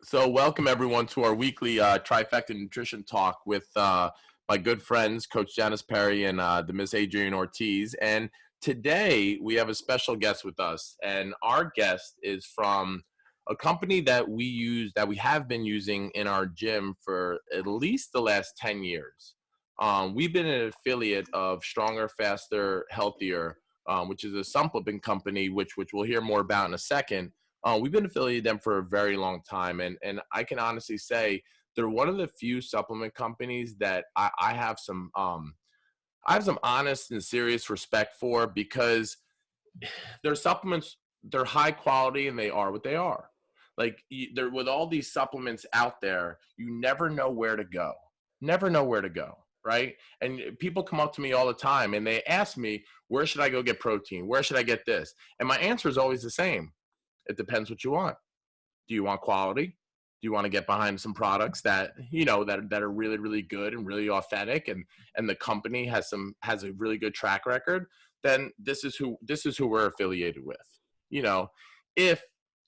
So welcome everyone to our weekly Trifecta Nutrition Talk with my good friends, Coach Janice Perry and the Miss Adrienne Ortiz. And today we have a special guest with us. And our guest is from a company that we have been using in our gym for at least the last 10 years. We've been an affiliate of Stronger, Faster, Healthier, which is a supplement company, which we'll hear more about in a second. We've been affiliated with them for a very long time, and I can honestly say they're one of the few supplement companies that I have some honest and serious respect for, because their supplements, they're high quality and they are what they are. Like, they're, with all these supplements out there, you never know where to go. Never know where to go, right? And people come up to me all the time and they ask me, where should I go get protein? Where should I get this? And my answer is always the same. It depends what you want. Do you want quality? Do you want to get behind some products that that are really, really good and really authentic, and the company has a really good track record? Then this is who we're affiliated with. You know, if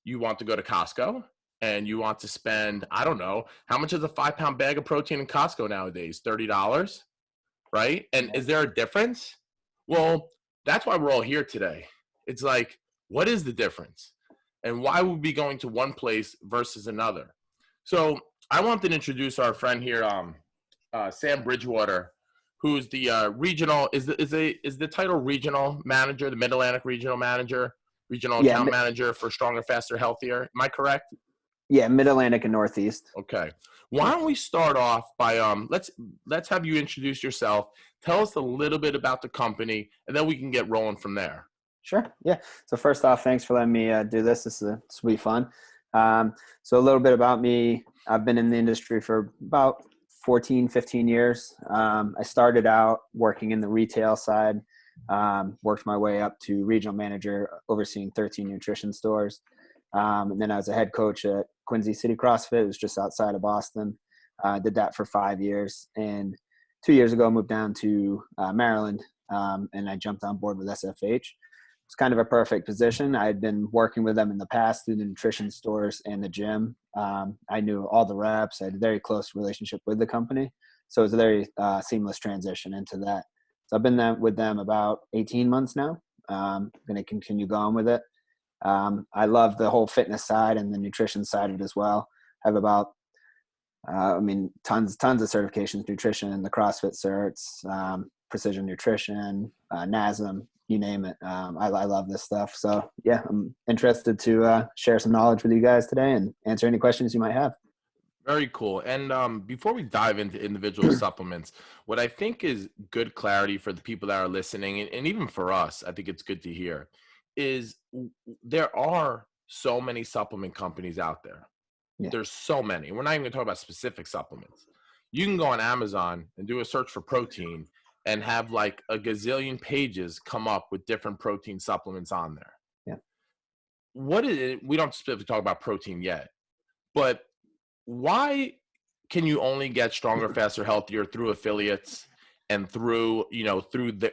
you want to go to Costco and you want to spend, I don't know, how much is a 5-pound bag of protein in Costco nowadays? $30, right? And is there a difference? Well, that's why we're all here today. It's like, what is the difference? And why would we be going to one place versus another? So I wanted to introduce our friend here, Sam Bridgewater, who's the regional, is the title regional manager, the Mid-Atlantic regional manager, regional Yeah, account manager for Stronger, Faster, Healthier. Am I correct? yeah, Mid-Atlantic and Northeast. Okay. Why don't we start off by let's have you introduce yourself. Tell us a little bit about the company, and then we can get rolling from there. Sure. Yeah. So first off, thanks for letting me do this. This will be fun. So a little bit about me. I've been in the industry for about 14, 15 years. I started out working in the retail side, worked my way up to regional manager, overseeing 13 nutrition stores. And then I was a head coach at Quincy City CrossFit. It was just outside of Boston. Did that for 5 years. And 2 years ago, I moved down to Maryland, and I jumped on board with SFH. It's kind of a perfect position. I had been working with them in the past through the nutrition stores and the gym. I knew all the reps. I had a very close relationship with the company. So it was a very seamless transition into that. So I've been with them about 18 months now. I'm going to continue going with it. I love the whole fitness side and the nutrition side of it as well. I have about, tons of certifications, nutrition, the CrossFit certs, precision nutrition, NASM, you name it. I love this stuff. So yeah, I'm interested to share some knowledge with you guys today and answer any questions you might have. Very cool. And before we dive into individual supplements, what I think is good clarity for the people that are listening, and even for us, I think it's good to hear, is there are so many supplement companies out there. Yeah. There's so many. We're not even going to talk about specific supplements. You can go on Amazon and do a search for protein and have like a gazillion pages come up with different protein supplements on there. Yeah. What is it? We don't specifically talk about protein yet, but why can you only get Stronger, Faster, Healthier through affiliates and through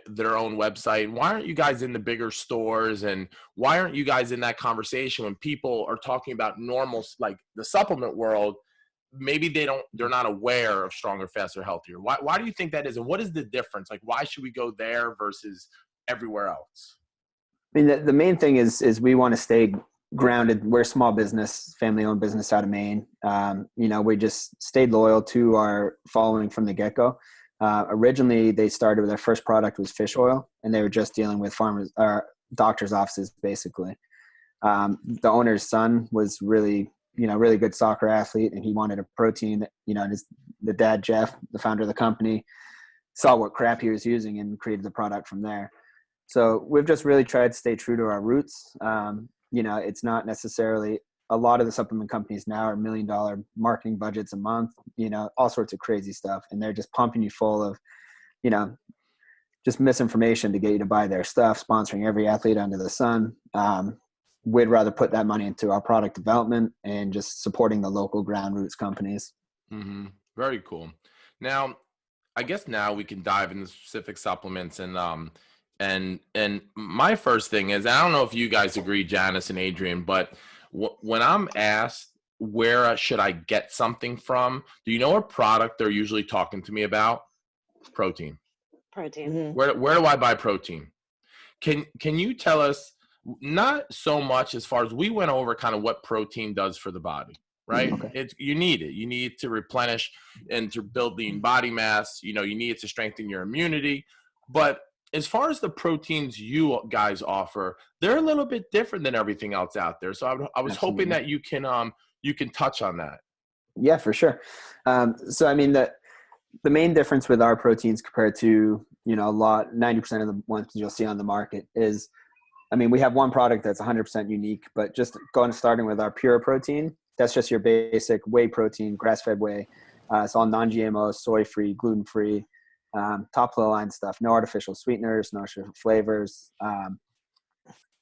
their own website? Why aren't you guys in the bigger stores, and why aren't you guys in that conversation when people are talking about normal, like the supplement world? Maybe they're not aware of Stronger, Faster, Healthier. Why do you think that is? And what is the difference? Like, why should we go there versus everywhere else? I mean, the main thing is we want to stay grounded. We're a small business, family-owned business out of Maine. We just stayed loyal to our following from the get-go. Originally, they started with their first product was fish oil, and they were just dealing with farmers or doctors' offices, basically. The owner's son was really good soccer athlete, and he wanted a protein that, and the dad, Jeff, the founder of the company, saw what crap he was using and created the product from there. So we've just really tried to stay true to our roots. It's not necessarily, a lot of the supplement companies now are $1 million marketing budgets a month, all sorts of crazy stuff. And they're just pumping you full of, just misinformation to get you to buy their stuff, sponsoring every athlete under the sun. We'd rather put that money into our product development and just supporting the local ground roots companies. Mm-hmm. Very cool. Now, I guess now we can dive into specific supplements, and my first thing is, I don't know if you guys agree, Janice and Adrian, but when I'm asked where should I get something from? Do you know a product they're usually talking to me about? Protein. Protein. Mhm. Where do I buy protein? Can you tell us, not so much as far as we went over kind of what protein does for the body, right? Okay. It's, you need it. You need it to replenish and to build lean body mass. You know, you need it to strengthen your immunity. But as far as the proteins you guys offer, they're a little bit different than everything else out there. So I was hoping Absolutely. that you can touch on that. Yeah, for sure. So I mean, the main difference with our proteins compared to, 90% of the ones you'll see on the market is, I mean, we have one product that's 100% unique, but just starting with our pure protein, that's just your basic whey protein, grass-fed whey. It's all non-GMO, soy-free, gluten-free, top of the line stuff. No artificial sweeteners, no artificial flavors.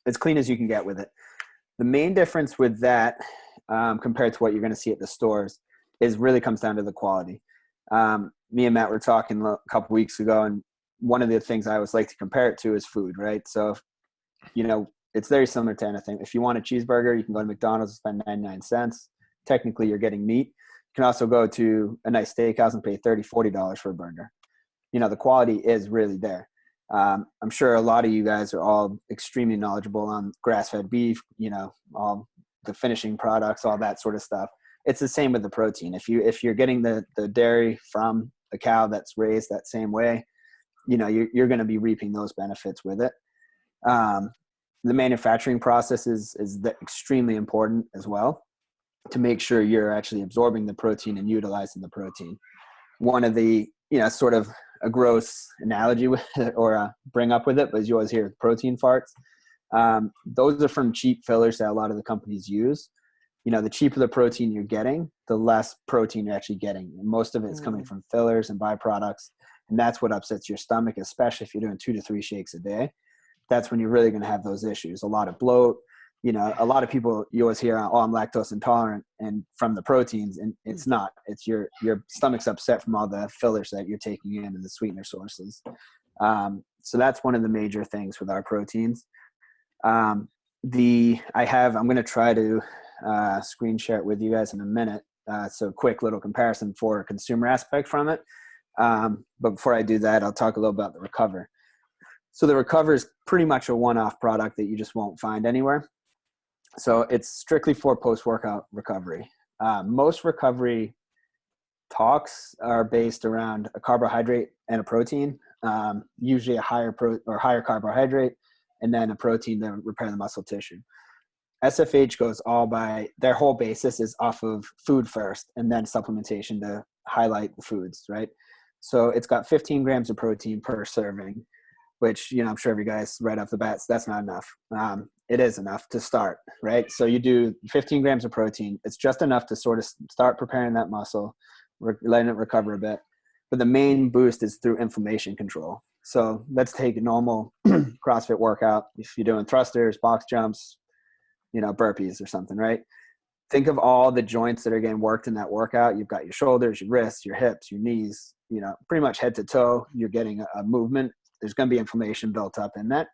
As clean as you can get with it. The main difference with that, compared to what you're going to see at the stores, is really comes down to the quality. Me and Matt were talking a couple weeks ago, and one of the things I always like to compare it to is food, right? So, it's very similar to anything. If you want a cheeseburger, you can go to McDonald's and spend 99 cents. Technically, you're getting meat. You can also go to a nice steakhouse and pay $30, $40 for a burger. The quality is really there. I'm sure a lot of you guys are all extremely knowledgeable on grass-fed beef, all the finishing products, all that sort of stuff. It's the same with the protein. If you're getting the dairy from a cow that's raised that same way, you're going to be reaping those benefits with it. The manufacturing process is extremely important as well, to make sure you're actually absorbing the protein and utilizing the protein. One of the, sort of a gross analogy with it, or bring up with it, but as you always hear, protein farts. Those are from cheap fillers that a lot of the companies use. The cheaper the protein you're getting, the less protein you're actually getting. And most of it is coming from fillers and byproducts. And that's what upsets your stomach, especially if you're doing 2 to 3 shakes a day. That's when you're really going to have those issues. A lot of bloat. A lot of people, you always hear, oh, I'm lactose intolerant, and from the proteins, and it's not. It's your stomach's upset from all the fillers that you're taking in and the sweetener sources. So that's one of the major things with our proteins. I'm going to try to screen share it with you guys in a minute. So quick little comparison for a consumer aspect from it. But before I do that, I'll talk a little about the Recover. So the Recover is pretty much a one-off product that you just won't find anywhere. So it's strictly for post-workout recovery. Most recovery talks are based around a carbohydrate and a protein, usually a higher carbohydrate, and then a protein to repair the muscle tissue. SFH goes all by, their whole basis is off of food first, and then supplementation to highlight the foods, right? So it's got 15 grams of protein per serving, which, I'm sure every guy's right off the bat, that's not enough. It is enough to start, right? So you do 15 grams of protein. It's just enough to sort of start preparing that muscle, letting it recover a bit. But the main boost is through inflammation control. So let's take a normal CrossFit workout. If you're doing thrusters, box jumps, burpees or something, right? Think of all the joints that are getting worked in that workout. You've got your shoulders, your wrists, your hips, your knees, pretty much head to toe. You're getting a movement. There's going to be inflammation built up in that.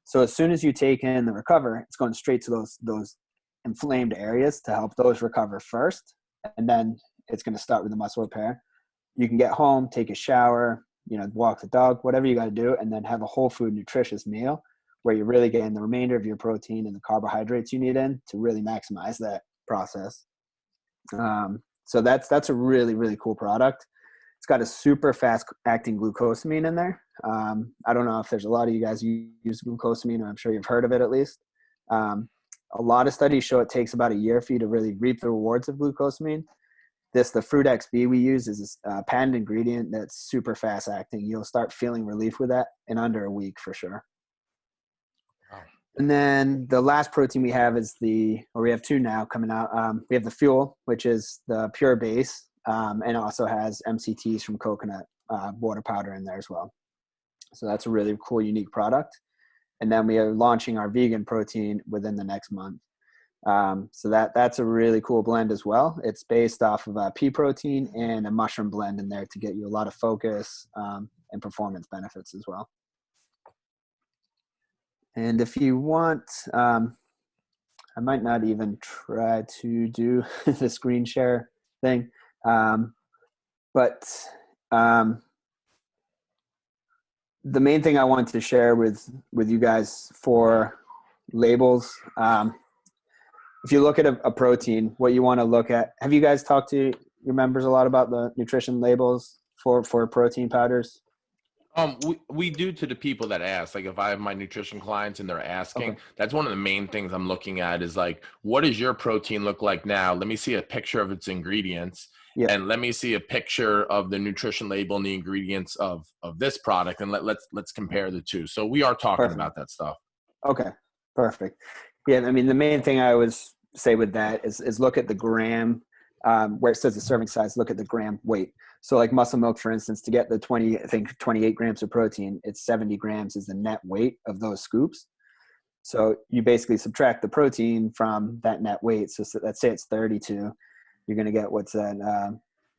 So as soon as you take in the Recover, it's going straight to those inflamed areas to help those recover first. And then it's going to start with the muscle repair. You can get home, take a shower, walk the dog, whatever you got to do, and then have a whole food nutritious meal where you're really getting the remainder of your protein and the carbohydrates you need in to really maximize that process. So that's a really, really cool product. It's got a super fast acting glucosamine in there. I don't know if there's a lot of you guys who use glucosamine, or I'm sure you've heard of it at least. A lot of studies show it takes about a year for you to really reap the rewards of glucosamine. The Fruit XB we use is a patent ingredient that's super fast acting. You'll start feeling relief with that in under a week for sure. Wow. And then the last protein we have is we have two now coming out. We have the Fuel, which is the pure base, and also has MCTs from coconut water powder in there as well. So that's a really cool, unique product. And then we are launching our vegan protein within the next month. So that's a really cool blend as well. It's based off of pea protein and a mushroom blend in there to get you a lot of focus and performance benefits as well. And if you want, I might not even try to do the screen share thing. But the main thing I want to share with you guys for labels, if you look at a protein, what you want to look at, have you guys talked to your members a lot about the nutrition labels for protein powders? We do to the people that ask. Like if I have my nutrition clients and they're Okay. asking, that's one of the main things I'm looking at is like, what does your protein look like now? Let me see a picture of its ingredients, Yeah. and let me see a picture of the nutrition label and the ingredients of this product, and let's compare the two. So we are talking Perfect. about that stuff. Okay. Perfect. Yeah. I mean, the main thing I always say with that is look at the gram, where it says the serving size, look at the gram weight. So like muscle milk, for instance, to get the 28 grams of protein, it's 70 grams is the net weight of those scoops. So you basically subtract the protein from that net weight. So let's say it's 32. You're going to get what's that?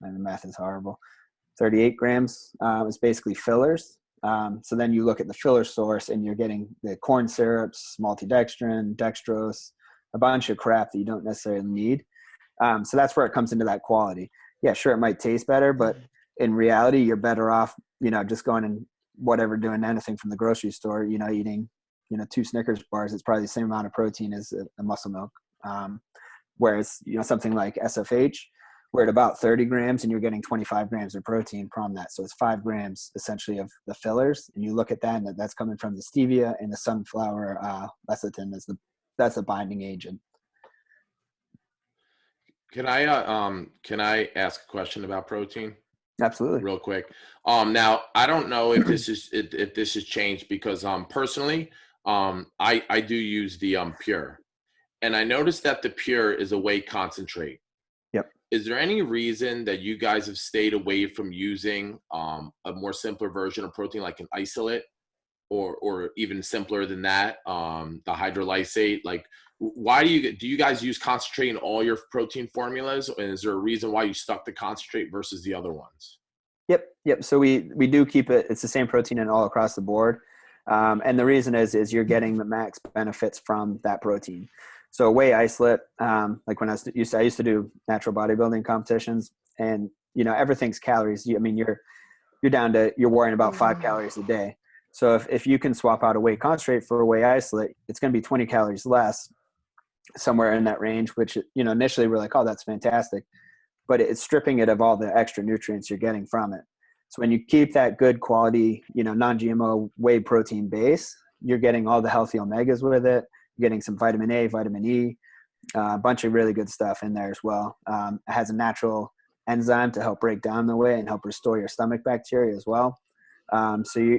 And the math is horrible. 38 grams is basically fillers. So then you look at the filler source and you're getting the corn syrups, maltodextrin, dextrose, a bunch of crap that you don't necessarily need. So that's where it comes into that quality. Yeah, sure, it might taste better, but in reality, you're better off, just going and doing anything from the grocery store, eating, 2 Snickers bars. It's probably the same amount of protein as a muscle milk. Whereas, something like SFH, we're at about 30 grams and you're getting 25 grams of protein from that. So it's 5 grams essentially of the fillers. And you look at that, and that's coming from the stevia and the sunflower lecithin. That's the binding agent. Can I ask a question about protein? Absolutely. Real quick. Now I don't know if this has changed because personally, I do use the Pure, and I noticed that the Pure is a whey concentrate. Yep. Is there any reason that you guys have stayed away from using a more simpler version of protein like an isolate, or even simpler than that, the hydrolysate? Like, why do you guys use concentrate in all your protein formulas? And is there a reason why you stuck to concentrate versus the other ones? Yep. So we do keep it. It's the same protein in all across the board. And the reason is you're getting the max benefits from that protein. So whey isolate, like when I used to do natural bodybuilding competitions, and everything's calories. I mean, you're you're worrying about 5 calories a day. So if you can swap out a whey concentrate for a whey isolate, it's going to be 20 calories less, somewhere in that range. Which initially we're like, oh, that's fantastic, but it's stripping it of all the extra nutrients you're getting from it. So when you keep that good quality, non-GMO whey protein base, you're getting all the healthy omegas with it. You're getting some vitamin A, vitamin E, a bunch of really good stuff in there as well. It has a natural enzyme to help break down the whey and help restore your stomach bacteria as well. So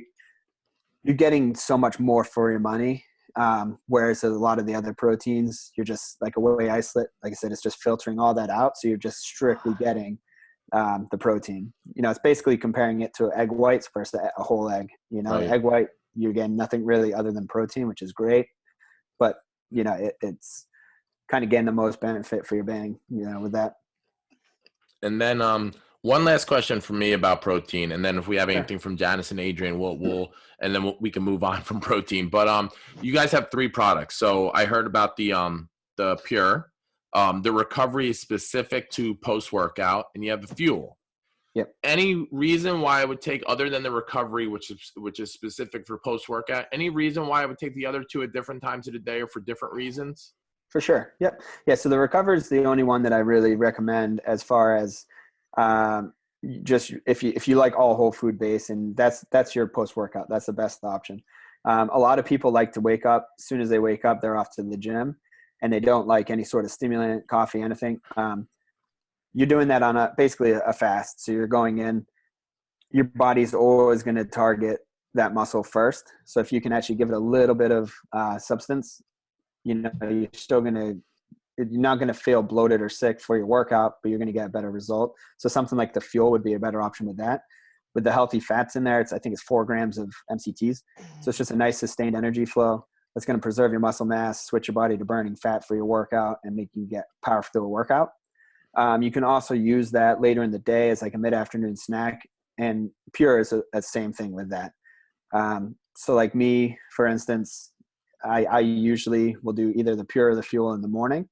you're getting so much more for your money. Whereas a lot of the other proteins, you're just like a whey isolate. Like I said, it's just filtering all that out. So you're just strictly getting the protein. It's basically comparing it to egg whites versus a whole egg. Right. Egg white, you're getting nothing really other than protein, which is great. But, it's kind of getting the most benefit for your bang, with that. And then one last question for me about protein, and then if we have Sure. anything from Janice and Adrian, and then we can move on from protein. But you guys have 3 products. So I heard about the Pure, the recovery is specific to post workout, and you have the Fuel. Yep. Any reason why I would take, other than the recovery, which is specific for post workout? Any reason why I would take the other 2 at different times of the day or for different reasons? For sure. Yep. Yeah. So the recover is the only one that I really recommend, as far as just if you like all whole food base, and that's your post workout. That's the best option. A lot of people like to wake up. As soon as they wake up, they're off to the gym, and they don't like any sort of stimulant, coffee, anything. You're doing that on basically a fast. So you're going in. Your body's always going to target that muscle first. So if you can actually give it a little bit of substance, you're not going to feel bloated or sick for your workout, but you're going to get a better result. So something like the Fuel would be a better option with that. With the healthy fats in there, I think it's 4 grams of MCTs. So it's just a nice sustained energy flow that's going to preserve your muscle mass, switch your body to burning fat for your workout, and make you get power through a workout. You can also use that later in the day as like a mid-afternoon snack, and Pure is a same thing with that. So like me, for instance, I usually will do either the pure or the fuel in the morning,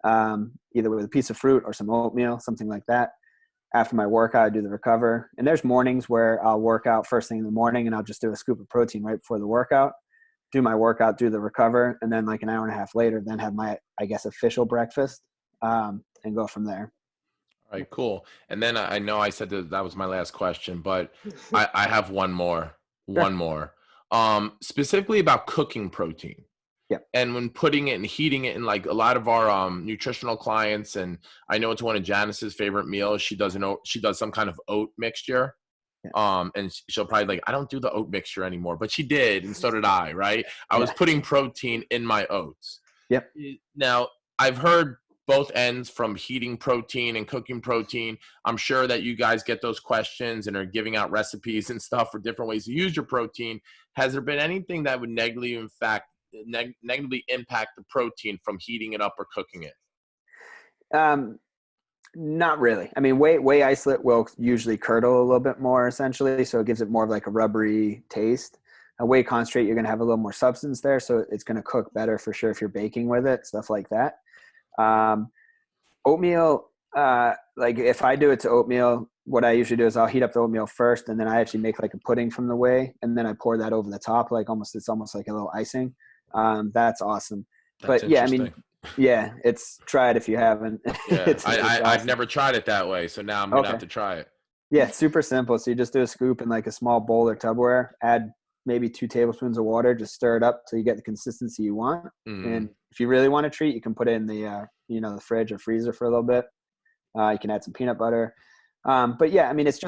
either with a piece of fruit or some oatmeal, something like that. After my workout, I do the recover. And there's mornings where I'll work out first thing in the morning and I'll just do a scoop of protein right before the workout, do my workout, do the recover, and then like an hour and a half later, then have my, I guess, official breakfast, and go from there. All right, cool. And then I know I said that was my last question, but I have one more. Sure. One more. Specifically about cooking protein. Yeah. And when putting it and heating it, and like a lot of our nutritional clients, and I know it's one of Janice's favorite meals. She does some kind of oat mixture. Yeah. And she'll probably like, I don't do the oat mixture anymore, but she did, and so did I, right? I was Yeah. putting protein in my oats. Yep. Now, I've heard both ends from heating protein and cooking protein. I'm sure that you guys get those questions and are giving out recipes and stuff for different ways to use your protein. Has there been anything that would negatively impact the protein from heating it up or cooking it? Not really. I mean, whey isolate will usually curdle a little bit more, essentially, so it gives it more of like a rubbery taste. A whey concentrate, you're going to have a little more substance there, so it's going to cook better for sure if you're baking with it, stuff like that. Oatmeal, like if I do it to oatmeal, what I usually do is I'll heat up the oatmeal first, and then I actually make like a pudding from the whey, and then I pour that over the top, like it's almost like a little icing. That's awesome. That's But yeah, I mean, interesting. yeah, try it if you haven't. Yeah, It's I've awesome. never tried it that way, so now I'm gonna have Okay. to try it. Yeah, it's super simple. So you just do a scoop in like a small bowl or Tupperware, add maybe 2 tablespoons of water, just stir it up till you get the consistency you want. Mm. And if you really want to treat, you can put it in the, the fridge or freezer for a little bit. You can add some peanut butter. But yeah, I mean, it's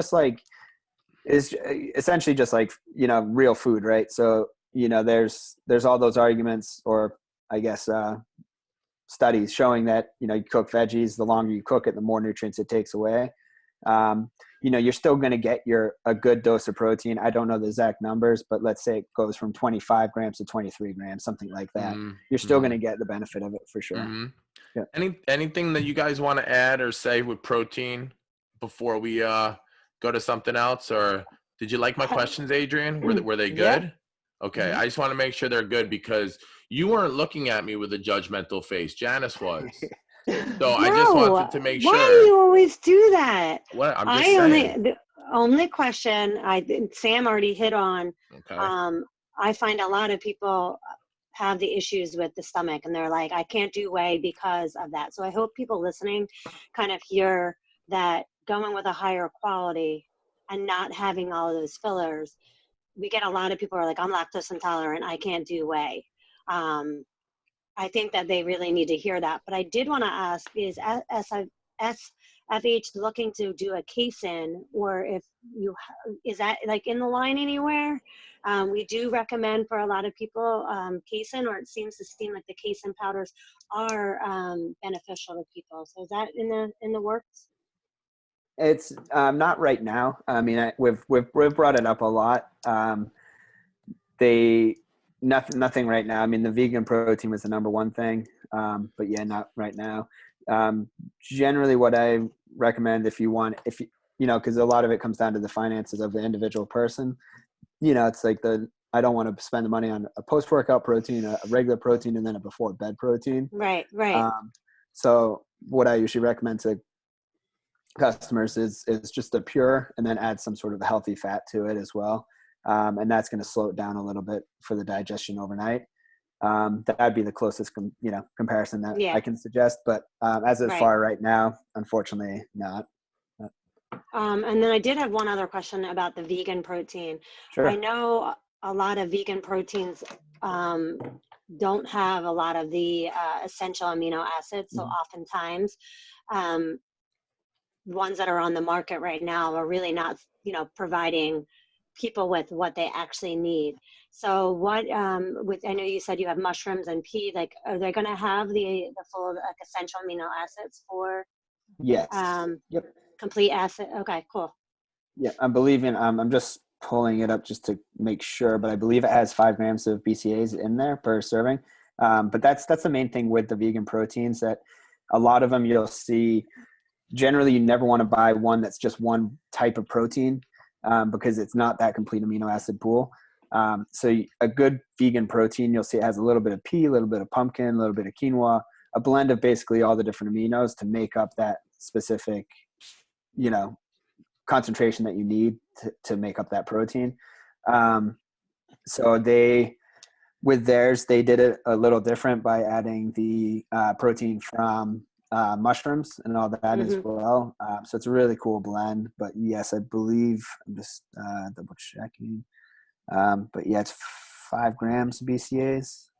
essentially just like, real food, right? So, there's all those arguments, or I guess, studies showing that, you cook veggies, the longer you cook it, the more nutrients it takes away. You're still going to get a good dose of protein. I don't know the exact numbers, but let's say it goes from 25 grams to 23 grams, something like that. You're still going Mm-hmm. to get the benefit of it for sure. Mm-hmm. Yeah. Anything that you guys want to add or say with protein before we go to something else? Or did you like my questions, Adrian? Were they Yeah. good? Okay, Mhm. I just want to make sure they're good because you weren't looking at me with a judgmental face. Janice was. So I just wanted to No, make why do sure. you always do that? What I'm just I only saying. the only question Sam already hit on. Okay. Um, I find a lot of people have the issues with the stomach, and they're like, I can't do whey because of that. So I hope people listening kind of hear that going with a higher quality and not having all of those fillers. We get a lot of people are like, I'm lactose intolerant, I can't do whey. I think that they really need to hear that. But I did want to ask, is SFH looking to do a casein, or is that like in the line anywhere? We do recommend for a lot of people casein, or it seems to seem like the casein powders are beneficial to people. So is that in the works? It's not right now. I mean, we've brought it up a lot. Nothing right now. I mean, the vegan protein was the number one thing, but yeah, not right now. Generally, what I recommend if you because a lot of it comes down to the finances of the individual person. It's like I don't want to spend the money on a post-workout protein, a regular protein, and then a before-bed protein. Right. So what I usually recommend to customers is just a pure, and then add some sort of healthy fat to it as well. And that's going to slow it down a little bit for the digestion overnight. That'd be the closest, comparison that Yeah. I can suggest. But as of Right. far right now, unfortunately, not. And then I did have one other question about the vegan protein. Sure. I know a lot of vegan proteins don't have a lot of the essential amino acids. So oftentimes, ones that are on the market right now are really not, providing people with what they actually need. So what, I know you said you have mushrooms and pea, like, are they going to have the full like essential amino acids for Yes. Yep. complete acid? Okay, cool. Yeah, I'm just pulling it up just to make sure, but I believe it has 5 grams of BCAAs in there per serving. But that's the main thing with the vegan proteins, that a lot of them you'll see. Generally, you never want to buy one that's just one type of protein, because it's not that complete amino acid pool. So a good vegan protein, you'll see it has a little bit of pea, a little bit of pumpkin, a little bit of quinoa, a blend of basically all the different aminos to make up that specific, concentration that you need to make up that protein. So with theirs, they did it a little different by adding the protein from mushrooms and all that as well. So it's a really cool blend. But yes, I believe I'm just double checking. But yeah, it's 5 grams BCAs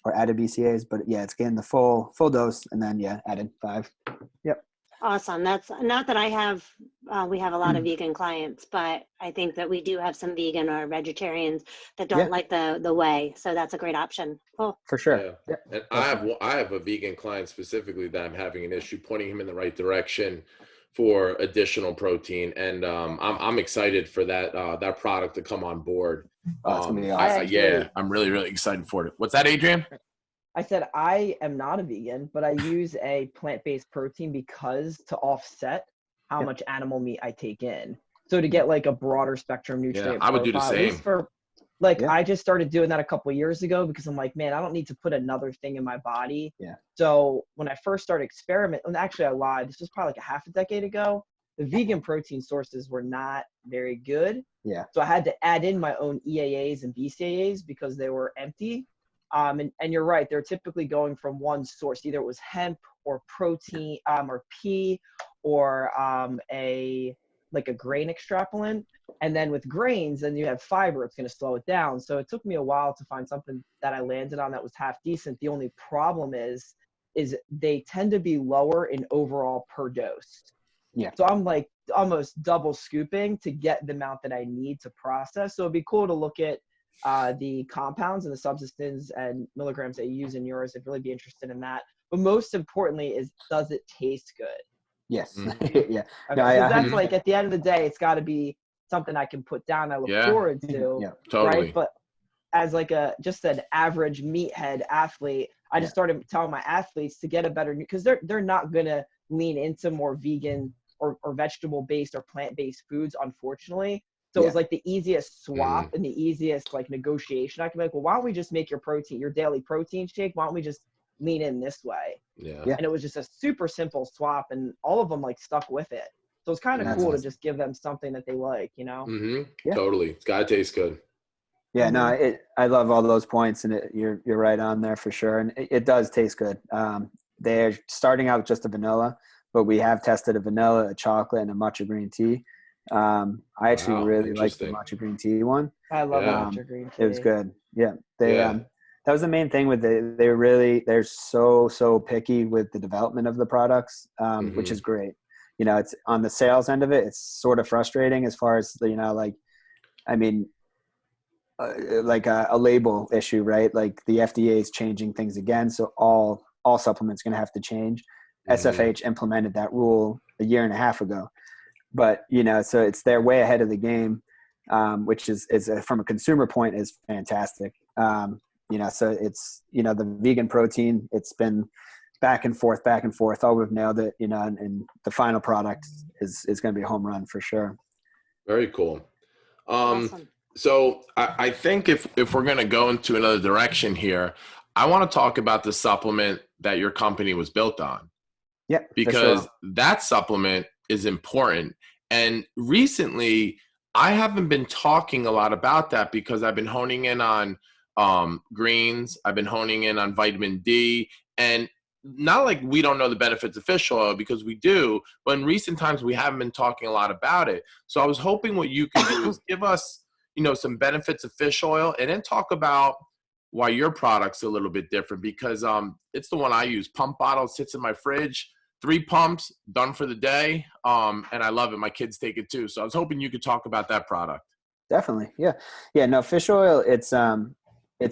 or added BCAs. But yeah, it's getting the full dose, and then added 5. Yep. Awesome. That's not that I have, we have a lot of vegan clients, but I think that we do have some vegan or vegetarians that don't like the whey. So that's a great option. Cool. For sure. Yeah. Yep. And I have a vegan client specifically that I'm having an issue pointing him in the right direction for additional protein. And I'm excited for that product to come on board. Oh, it's gonna be awesome. I'm really, really excited for it. What's that, Adrian? I said I am not a vegan, but I use a plant-based protein because to offset how much animal meat I take in. So to get like a broader spectrum nutrient I would do the profile, same. at least for I just started doing that a couple of years ago because I'm like, man, I don't need to put another thing in my body. Yeah. So when I first started experimenting, and actually I lied, this was probably like a half a decade ago, the vegan protein sources were not very good. Yeah. So I had to add in my own EAAs and BCAAs because they were empty. And you're right, they're typically going from one source. Either it was hemp or protein or pea or a grain extrapolant. And then with grains, then you have fiber, it's going to slow it down. So it took me a while to find something that I landed on that was half decent. The only problem is they tend to be lower in overall per dose. Yeah. So I'm like almost double scooping to get the amount that I need to process. So it'd be cool to look at the compounds and the substances and milligrams that you use in yours. I'd really be interested in that. But most importantly is, does it taste good? Yes. Yeah. Okay. No, That's like at the end of the day, it's got to be something I can put down. I look forward to. Yeah. Totally. Right. But as like just an average meathead athlete, I just started telling my athletes to get a better, because they're not gonna lean into more vegan or vegetable based or plant based foods, unfortunately. So it was like the easiest swap and the easiest like negotiation. I can be like, well, why don't we just make your daily protein shake? Why don't we just lean in this way? Yeah. And it was just a super simple swap, and all of them like stuck with it. So it's kind of cool to just give them something that they like, Totally. It's gotta taste good. Yeah, no, I love all those points, and you're right on there for sure. And it does taste good. They're starting out with just a vanilla, but we have tested a vanilla, a chocolate, and a matcha green tea. I actually really like the matcha green tea one. I love matcha green tea. It was good. Yeah. That was the main thing with they're so picky with the development of the products, which is great. It's on the sales end of it. It's sort of frustrating as far as, like a label issue, right? Like the FDA is changing things again. So all supplements going to have to change. SFH implemented that rule a year and a half ago. But, so they're way ahead of the game, which is from a consumer point is fantastic. So it's, the vegan protein, it's been back and forth. Oh, we've nailed it, and the final product is going to be a home run for sure. Very cool. Awesome. So I think if we're going to go into another direction here, I want to talk about the supplement that your company was built on. Yeah, because that supplement is important. And recently, I haven't been talking a lot about that because I've been honing in on greens. I've been honing in on vitamin D, and not like we don't know the benefits of fish oil, because we do, but in recent times we haven't been talking a lot about it. So I was hoping what you could do is give us, some benefits of fish oil, and then talk about why your product's a little bit different, because it's the one I use. Pump bottle, sits in my fridge, 3 pumps, done for the day, and I love it. My kids take it too. So I was hoping you could talk about that product. Definitely. Yeah. No, fish oil, it's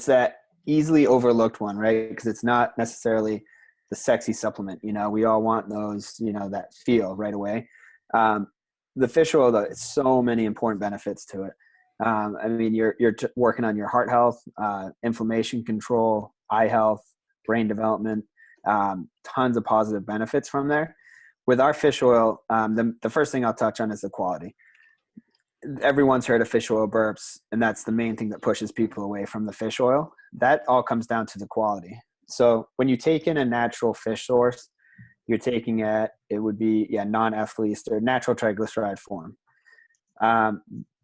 that easily overlooked one, right? Because it's not necessarily the sexy supplement. We all want those, that feel right away. The fish oil, though, it's so many important benefits to it. You're working on your heart health, inflammation control, eye health, brain development, tons of positive benefits from there. With our fish oil, the first thing I'll touch on is the quality. everyone's heard of fish oil burps, and that's the main thing that pushes people away from the fish oil. That all comes down to the quality. So when you take in a natural fish source, you're taking it would be non-ethylene ester, natural triglyceride form.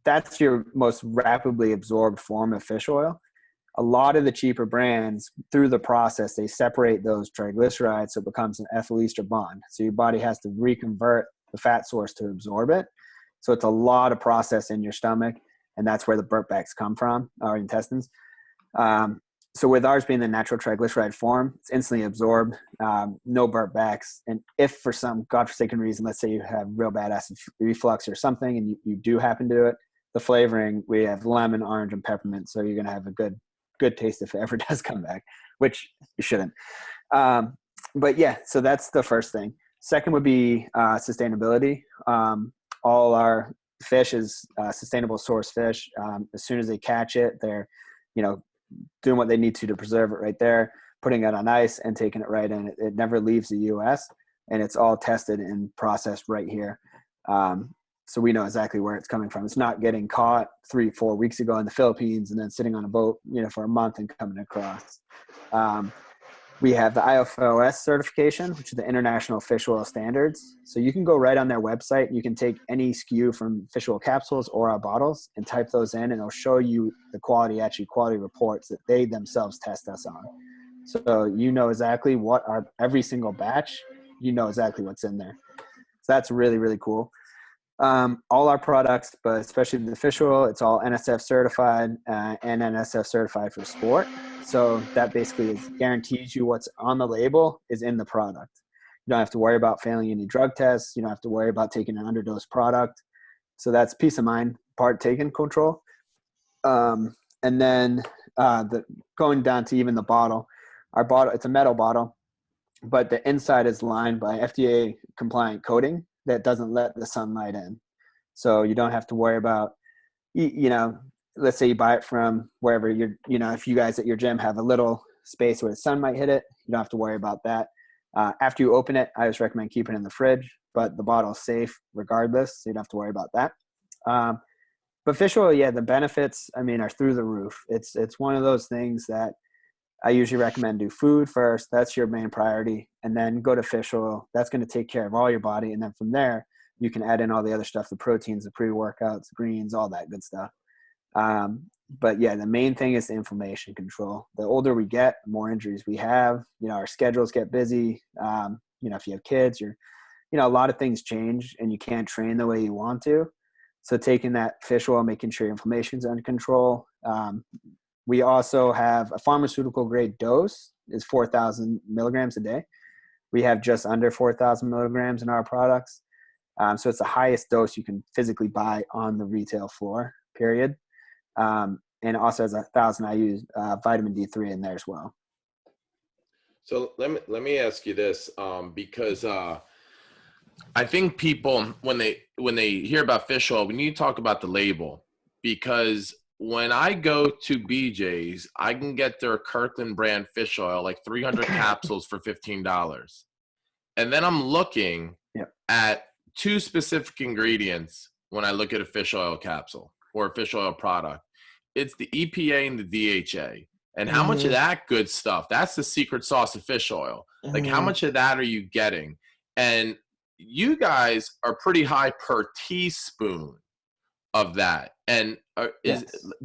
That's your most rapidly absorbed form of fish oil. A lot of the cheaper brands, through the process, they separate those triglycerides so it becomes an ethyl ester bond. So your body has to reconvert the fat source to absorb it. So it's a lot of process in your stomach, and that's where the burp backs come from, our intestines. So with ours being the natural triglyceride form, it's instantly absorbed, no burp backs. And if for some godforsaken reason, let's say you have real bad acid reflux or something, and you do happen to do it, the flavoring, we have lemon, orange, and peppermint. So you're going to have a good taste if it ever does come back, which you shouldn't. But yeah, so that's the first thing. Second would be sustainability. All our fish is sustainable source fish. As soon as they catch it, they're, doing what they need to preserve it right there, putting it on ice and taking it right in. It never leaves the U.S., and it's all tested and processed right here. So we know exactly where it's coming from. It's not getting caught 3-4 weeks ago in the Philippines and then sitting on a boat, for a month and coming across. We have the IFOS certification, which is the International Fish Oil Standards. So you can go right on their website. You can take any SKU from fish oil capsules or our bottles and type those in, and it'll show you the quality reports that they themselves test us on. So you know exactly what every single batch, exactly what's in there. So that's really, really cool. All our products, but especially the fish oil, it's all NSF certified and NSF certified for sport. So that basically guarantees you what's on the label is in the product. You don't have to worry about failing any drug tests. You don't have to worry about taking an underdose product. So that's peace of mind, part taken control. And then going down to even the bottle, our bottle, it's a metal bottle, but the inside is lined by FDA compliant coating that doesn't let the sunlight in. So you don't have to worry about, let's say you buy it from wherever if you guys at your gym have a little space where the sun might hit it, you don't have to worry about that. After you open it, I just recommend keeping it in the fridge, but the bottle is safe regardless. So you don't have to worry about that. But fish oil, the benefits, are through the roof. It's one of those things that I usually recommend do food first. That's your main priority. And then go to fish oil. That's going to take care of all your body. And then from there, you can add in all the other stuff, the proteins, the pre-workouts, greens, all that good stuff. But the main thing is the inflammation control. The older we get, the more injuries we have. Our schedules get busy. If you have kids, a lot of things change and you can't train the way you want to. So taking that fish oil, making sure your inflammation's under control. We also have a pharmaceutical grade dose is 4,000 milligrams a day. We have just under 4,000 milligrams in our products. So it's the highest dose you can physically buy on the retail floor, period. And also has 1,000 IU vitamin D3 in there as well. So let me ask you this, because I think people, when they hear about fish oil, we need to talk about the label, because when I go to BJ's, I can get their Kirkland brand fish oil, like 300 capsules for $15. And then I'm looking at two specific ingredients when I look at a fish oil capsule or a fish oil product. It's the EPA and the DHA. And how much of that good stuff, that's the secret sauce of fish oil. Like how much of that are you getting? And you guys are pretty high per teaspoon of that. And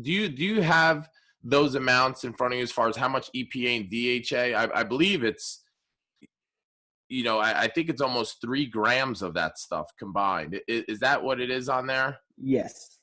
do you have those amounts in front of you as far as how much EPA and DHA? I believe it's, I think it's almost 3 grams of that stuff combined. Is that what it is on there? Yes.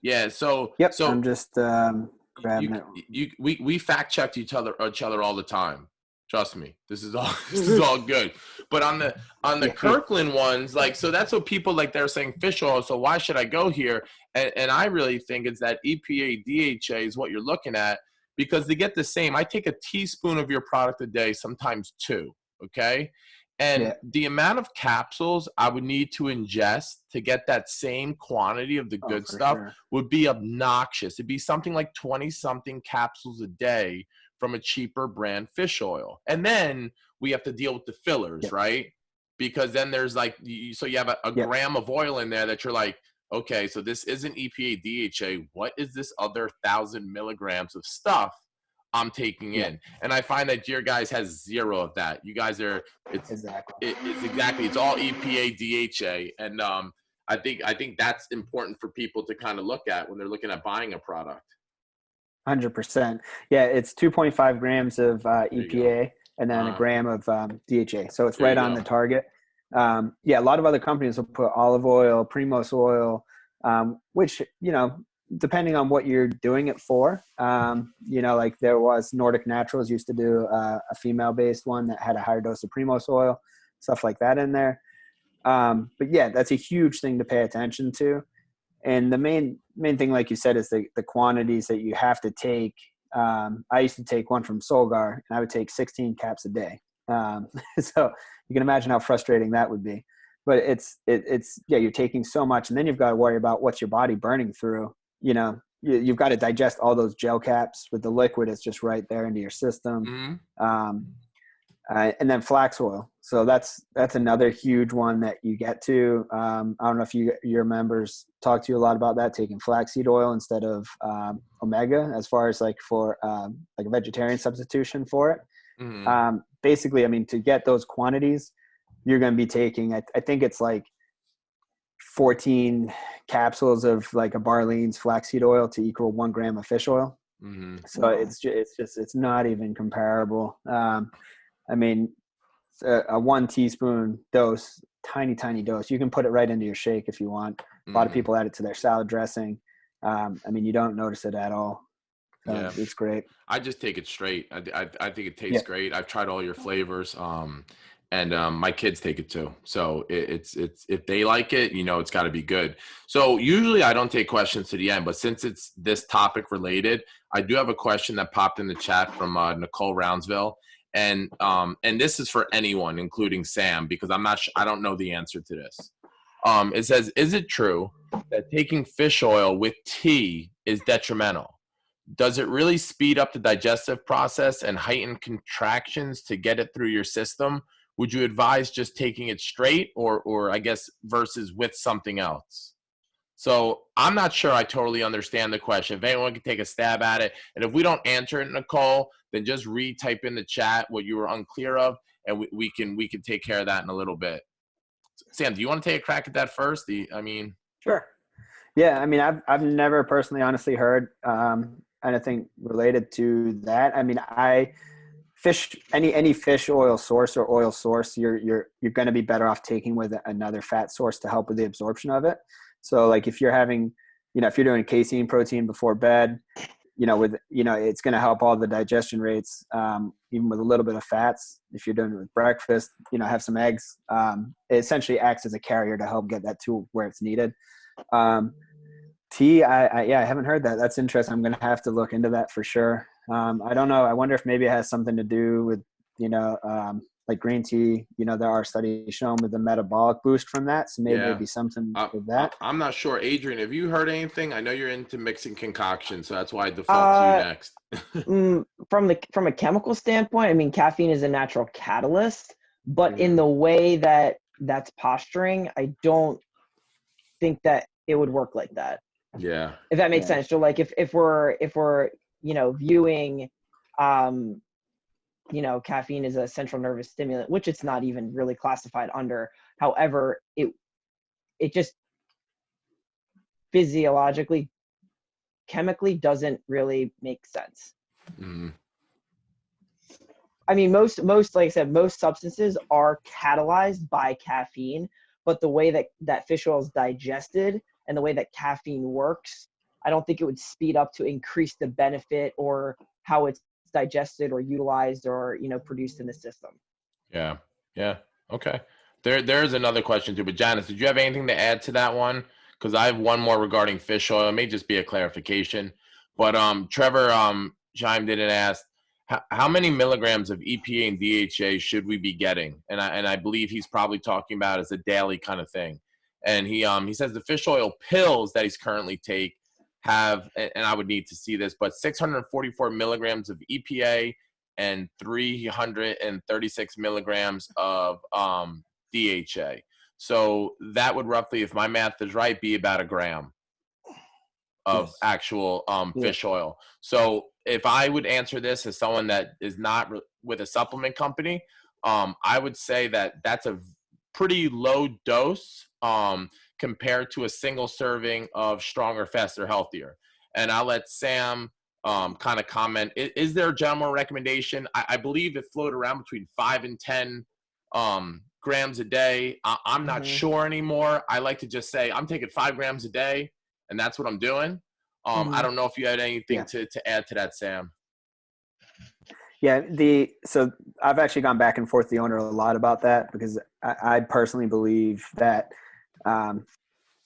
Yeah. So I'm just grabbing it. We fact checked each other all the time. Trust me, this is all good. But on the Kirkland ones, so that's what people they're saying fish oil. So why should I go here? And I really think it's that EPA DHA is what you're looking at, because they get the same. I take a teaspoon of your product a day, sometimes 2. Okay. And the amount of capsules I would need to ingest to get that same quantity of the good stuff would be obnoxious. It'd be something like 20-something capsules a day from a cheaper brand fish oil. And then we have to deal with the fillers, right? Because then there's so you have a gram of oil in there that you're like, okay, so this isn't EPA, DHA. What is this other 1,000 milligrams of stuff I'm taking Yeah, in? And I find that your guys has zero of that. You guys are, exactly. it's exactly, it's all EPA, DHA. And I think that's important for people to kind of look at when they're looking at buying a product. 100%. Yeah, it's 2.5 grams of There you go. EPA and then a gram of DHA. So it's There you right on go. the target. Yeah, a lot of other companies will put olive oil, Primos oil, which, depending on what you're doing it for, like there was Nordic Naturals used to do a female-based one that had a higher dose of Primos oil, stuff like that in there. But yeah, that's a huge thing to pay attention to. And the main thing, like you said, is the quantities that you have to take. I used to take one from Solgar, and I would take 16 caps a day. So you can imagine how frustrating that would be. But it's you're taking so much, and then you've got to worry about what's your body burning through. You've got to digest all those gel caps with the liquid. It's just right there into your system. Mm-hmm. And then flax oil. So that's another huge one that you get to. I don't know if your members talk to you a lot about that, taking flaxseed oil instead of omega, as far as like for like a vegetarian substitution for it. Mm-hmm. Basically, I mean, to get those quantities, you're going to be taking, I think it's like 14 capsules of like a Barlean's flaxseed oil to equal 1 gram of fish oil. Mm-hmm. So it's not even comparable. I mean, a 1 teaspoon dose, tiny dose. You can put it right into your shake if you want. A lot of people add it to their salad dressing. I mean, you don't notice it at all. So Yeah, it's great. I just take it straight. I think it tastes great. I've tried all your flavors, and my kids take it too. So it's if they like it, it's got to be good. So usually I don't take questions to the end, but since it's this topic related, I do have a question that popped in the chat from Nicole Roundsville, and this is for anyone, including Sam, because I don't know the answer to this. It says, is it true that taking fish oil with tea is detrimental? Does it really speed up the digestive process and heighten contractions to get it through your system? Would you advise just taking it straight or I guess versus with something else? So I'm not sure I totally understand the question. If anyone can take a stab at it, and if we don't answer it, Nicole, then just retype in the chat what you were unclear of, and we can take care of that in a little bit. Sam, do you want to take a crack at that first? Sure. Yeah, I mean, I've never personally, honestly heard anything related to that. I mean, any fish oil source or oil source, you're going to be better off taking with another fat source to help with the absorption of it. So like if you're having, if you're doing casein protein before bed, it's going to help all the digestion rates, even with a little bit of fats. If you're doing it with breakfast, have some eggs. It essentially acts as a carrier to help get that to where it's needed. Tea, I haven't heard that. That's interesting. I'm going to have to look into that for sure. I don't know. I wonder if maybe it has something to do with, like green tea, there are studies shown with the metabolic boost from that. So maybe it'd be something with that. I'm not sure. Adrian, have you heard anything? I know you're into mixing concoctions, so that's why I default to you next. From a chemical standpoint, I mean, caffeine is a natural catalyst, but in the way that's posturing, I don't think that it would work like that. Yeah. If that makes sense. So like if we're viewing caffeine is a central nervous stimulant, which it's not even really classified under. However, it just physiologically, chemically doesn't really make sense. Mm-hmm. I mean, most, like I said, most substances are catalyzed by caffeine, but the way that fish oil is digested and the way that caffeine works, I don't think it would speed up to increase the benefit or how it's digested or utilized or produced in the system. Yeah. Okay. There's another question too, but Janice, did you have anything to add to that one? Because I have one more regarding fish oil. It may just be a clarification, but Trevor chimed in and asked, how many milligrams of EPA and DHA should we be getting? And I believe he's probably talking about as a daily kind of thing. And he says the fish oil pills that he's currently take have, and I would need to see this, but 644 milligrams of EPA and 336 milligrams of DHA. So that would roughly, if my math is right, be about a gram of Yes. actual Yeah. fish oil. So if I would answer this as someone that is not with a supplement company, I would say that that's a pretty low dose compared to a single serving of Stronger, Faster, Healthier. And I'll let Sam kind of comment. Is there a general recommendation? I believe it floated around between 5 and 10 grams a day. I'm not sure anymore. I like to just say I'm taking 5 grams a day, and that's what I'm doing. I don't know if you had anything to add to that, Sam. Yeah, so I've actually gone back and forth with the owner a lot about that, because I personally believe that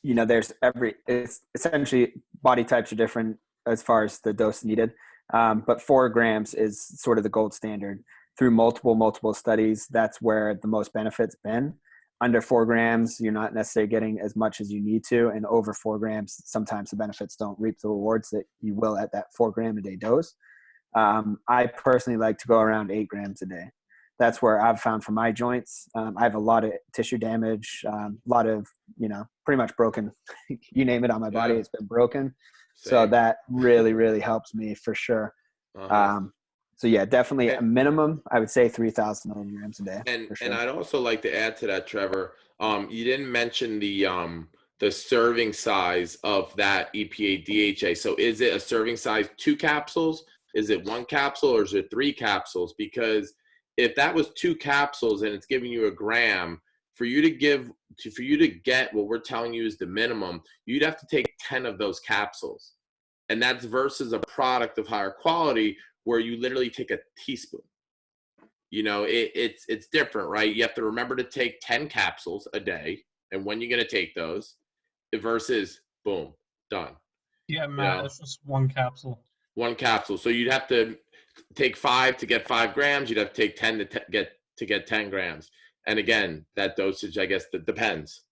it's essentially body types are different as far as the dose needed, but 4 grams is sort of the gold standard. Through multiple studies, that's where the most benefit's been. Under 4 grams, you're not necessarily getting as much as you need to, and over 4 grams, sometimes the benefits don't reap the rewards that you will at that 4 gram a day dose. I personally like to go around 8 grams a day. That's where I've found for my joints. I have a lot of tissue damage, a lot of, pretty much broken, you name it on my body, it's been broken. Same. So that really, really helps me for sure. So yeah, definitely a minimum, I would say 3,000 milligrams a day. And for sure. and I'd also like to add to that, Trevor. You didn't mention the serving size of that EPA DHA. So is it a serving size 2 capsules? Is it 1 capsule, or is it 3 capsules? Because if that was 2 capsules and it's giving you a gram, for you to get what we're telling you is the minimum, you'd have to take 10 of those capsules. And that's versus a product of higher quality where you literally take a teaspoon. It's different, right? You have to remember to take 10 capsules a day, and when you're going to take those versus boom, done. Yeah, Matt, it's just 1 capsule. 1 capsule. So you'd have to take 5 to get 5 grams. You'd have to take 10 to get 10 grams. And again, that dosage, I guess, that depends.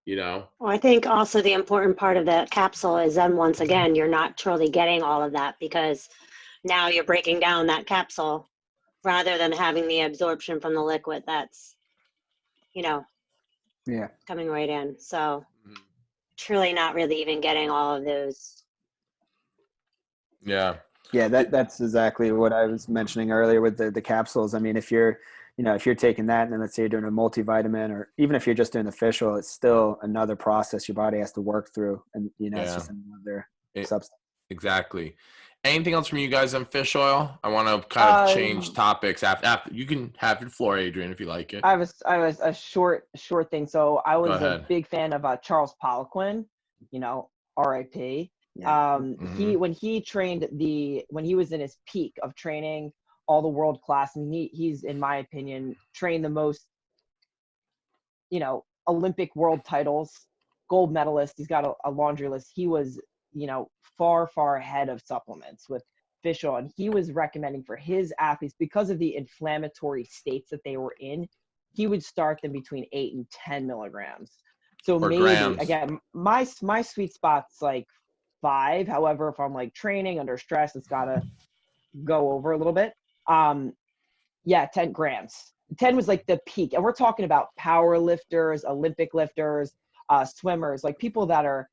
Well, I think also the important part of the capsule is then once again, you're not truly getting all of that, because now you're breaking down that capsule rather than having the absorption from the liquid that's, coming right in. So truly not really even getting all of those. Yeah, that's exactly what I was mentioning earlier with the capsules. I mean, if you're taking that, and then let's say you're doing a multivitamin, or even if you're just doing the fish oil, it's still another process your body has to work through. And, it's just another substance. Exactly. Anything else from you guys on fish oil? I want to kind of change topics after. You can have your floor, Adrian, if you like it. I was a short thing. So I was a big fan of Charles Poliquin, R.I.P. Yeah. When he was in his peak of training, all the world class, and he's, in my opinion, trained the most, Olympic world titles, gold medalist. He's got a laundry list. He was, far ahead of supplements with fish oil. And he was recommending for his athletes, because of the inflammatory states that they were in, he would start them between 8 and 10 milligrams. So maybe grams. Again, my sweet spot's like 5. However, if I'm like training under stress, it's gotta go over a little bit. 10 grams. 10 was like the peak. And we're talking about power lifters, Olympic lifters, swimmers, like people that are,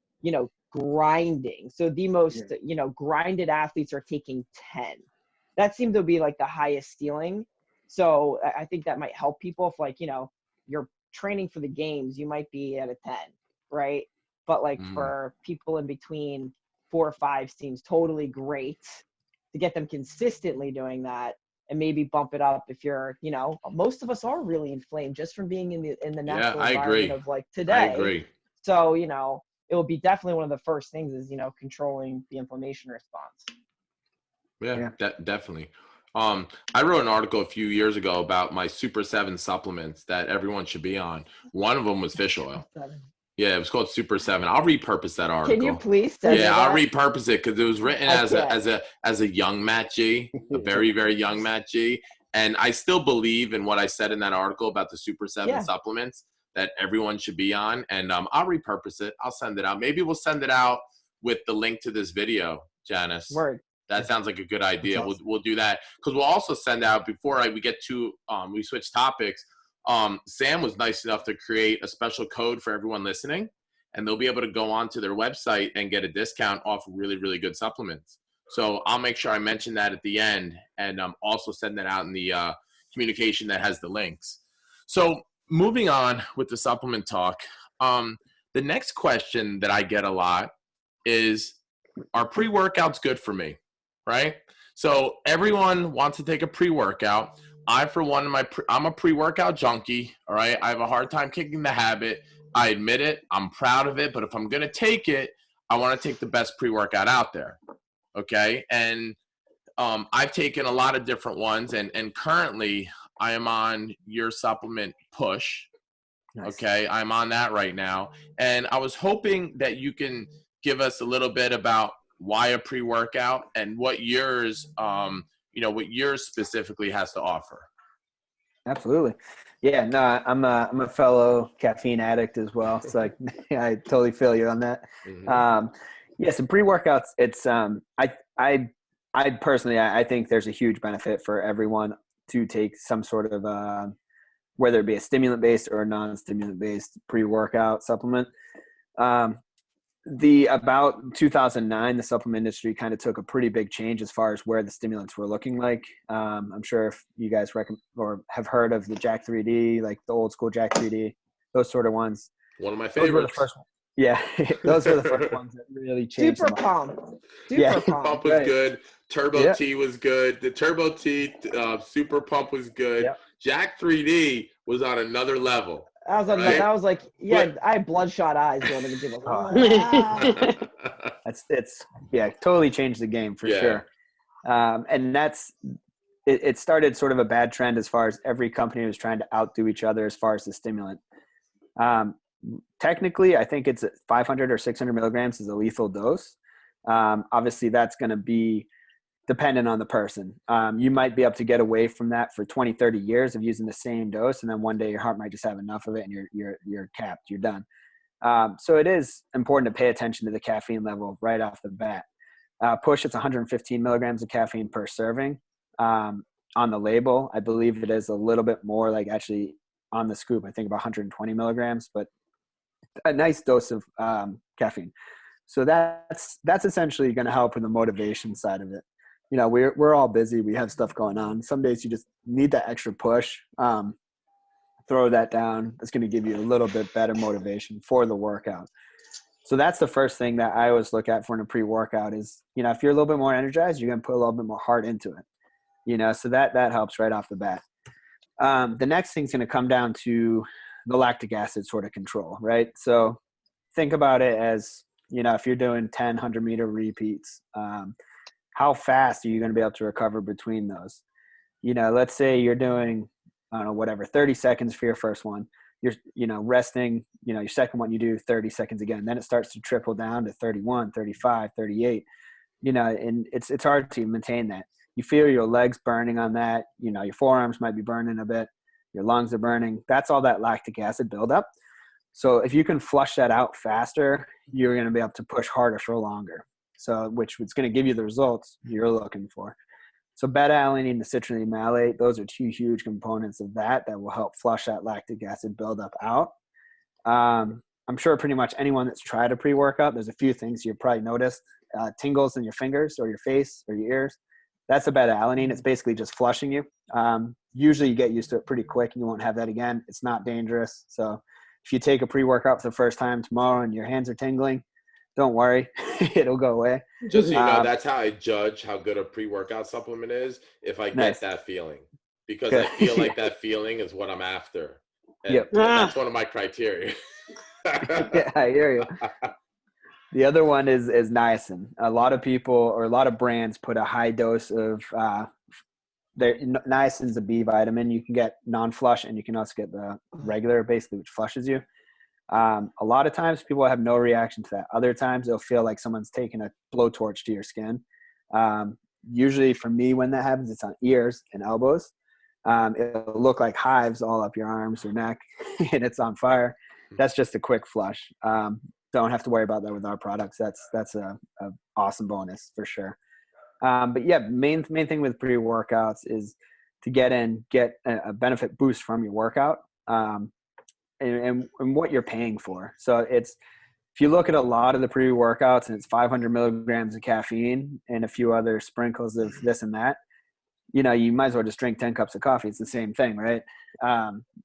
grinding. So the most, grinded athletes are taking 10. That seemed to be like the highest ceiling. So I think that might help people if, like, you're training for the games, you might be at a 10, right? But like for people in between, 4 or 5 seems totally great to get them consistently doing that, and maybe bump it up if you're, most of us are really inflamed just from being in the natural environment of like today. I agree. So, it will be definitely one of the first things is, controlling the inflammation response. Yeah. Definitely. I wrote an article a few years ago about my Super 7 supplements that everyone should be on. One of them was fish oil. Yeah, it was called Super 7. I'll repurpose that article. Can you please send me that? I'll repurpose it, because it was written as a young Matt G, a very, very young Matt G. And I still believe in what I said in that article about the Super 7 supplements that everyone should be on. And I'll repurpose it. I'll send it out. Maybe we'll send it out with the link to this video, Janice. Word. That sounds like a good idea. We'll do that, because we'll also send out, before we get to we switch topics, Sam was nice enough to create a special code for everyone listening, and they'll be able to go onto their website and get a discount off really, really good supplements. So I'll make sure I mention that at the end, and also send that out in the communication that has the links. So moving on with the supplement talk, the next question that I get a lot is, are pre-workouts good for me, right? So everyone wants to take a pre-workout. I, for one, I'm a pre-workout junkie, all right? I have a hard time kicking the habit. I admit it. I'm proud of it. But if I'm going to take it, I want to take the best pre-workout out there, okay? And I've taken a lot of different ones, and currently I am on your supplement Push. Nice. Okay, I'm on that right now. And I was hoping that you can give us a little bit about why a pre-workout and what yours, what yours specifically has to offer. Absolutely. Yeah, no, I'm a fellow caffeine addict as well. So I totally feel you on that. Mm-hmm. Yeah, so pre-workouts, it's I personally, I think there's a huge benefit for everyone to take some sort of whether it be a stimulant-based or a non-stimulant-based pre-workout supplement. About 2009, the supplement industry kind of took a pretty big change as far as where the stimulants were looking like. I'm sure if you guys or have heard of the Jack 3D, like the old school Jack 3D, those sort of ones. One of my Those were the favorites. first ones. Yeah, those were the first ones that really changed. Super Pump. Yeah. Pump was Right. good. Turbo Yeah. T was good. The Turbo T Super Pump was good. Yep. Jack 3D was on another level. That was Right? that was like, yeah, But- I had bloodshot eyes going to the gym. It's totally changed the game for Yeah. sure. And it started sort of a bad trend as far as every company was trying to outdo each other as far as the stimulant. Technically, I think it's 500 or 600 milligrams is a lethal dose. Obviously, that's going to be dependent on the person. You might be able to get away from that for 20, 30 years of using the same dose, and then one day your heart might just have enough of it, and you're capped. You're done. So it is important to pay attention to the caffeine level right off the bat. Push, it's 115 milligrams of caffeine per serving. On the label, I believe it is a little bit more, like actually on the scoop, I think about 120 milligrams, but a nice dose of caffeine. So that's essentially going to help with the motivation side of it. You know, we're all busy. We have stuff going on. Some days you just need that extra push. Throw that down. That's going to give you a little bit better motivation for the workout. So that's the first thing that I always look at for in a pre-workout is, you know, if you're a little bit more energized, you're going to put a little bit more heart into it. You know, so that helps right off the bat. The next thing's going to come down to the lactic acid sort of control, right? So think about it as, you know, if you're doing 10, 100-meter repeats, how fast are you going to be able to recover between those? You know, let's say you're doing, I don't know, whatever, 30 seconds for your first one. You're, you know, resting, you know, your second one, you do 30 seconds again. Then it starts to trickle down to 31, 35, 38, you know, and it's hard to maintain that. You feel your legs burning on that. You know, your forearms might be burning a bit. Your lungs are burning. That's all that lactic acid buildup. So if you can flush that out faster, you're going to be able to push harder for longer. So which is going to give you the results you're looking for. So beta-alanine and citrulline malate, those are two huge components of that will help flush that lactic acid buildup out. I'm sure pretty much anyone that's tried a pre-workout, there's a few things you've probably noticed. Tingles in your fingers or your face or your ears. That's a beta-alanine. It's basically just flushing you. Usually you get used to it pretty quick and you won't have that again. It's not dangerous. So if you take a pre-workout for the first time tomorrow and your hands are tingling, don't worry. It'll go away. Just so you know, that's how I judge how good a pre-workout supplement is, if I get Nice. that feeling. Because Good. I feel like that feeling is what I'm after. And Yep. that's one of my criteria. Yeah, I hear you. The other one is niacin. A lot of people or a lot of brands put a high dose of niacin's a B vitamin. You can get non-flush and you can also get the regular, basically, which flushes you. A lot of times people have no reaction to that. Other times they'll feel like someone's taking a blowtorch to your skin. Usually for me, when that happens, it's on ears and elbows. It'll look like hives all up your arms or neck and it's on fire. That's just a quick flush. Don't have to worry about that with our products. That's a awesome bonus for sure. But yeah, main thing with pre-workouts is to get a benefit boost from your workout. and what you're paying for. So if you look at a lot of the pre-workouts and it's 500 milligrams of caffeine and a few other sprinkles of this and that, you might as well just drink 10 cups of coffee. It's the same thing, right?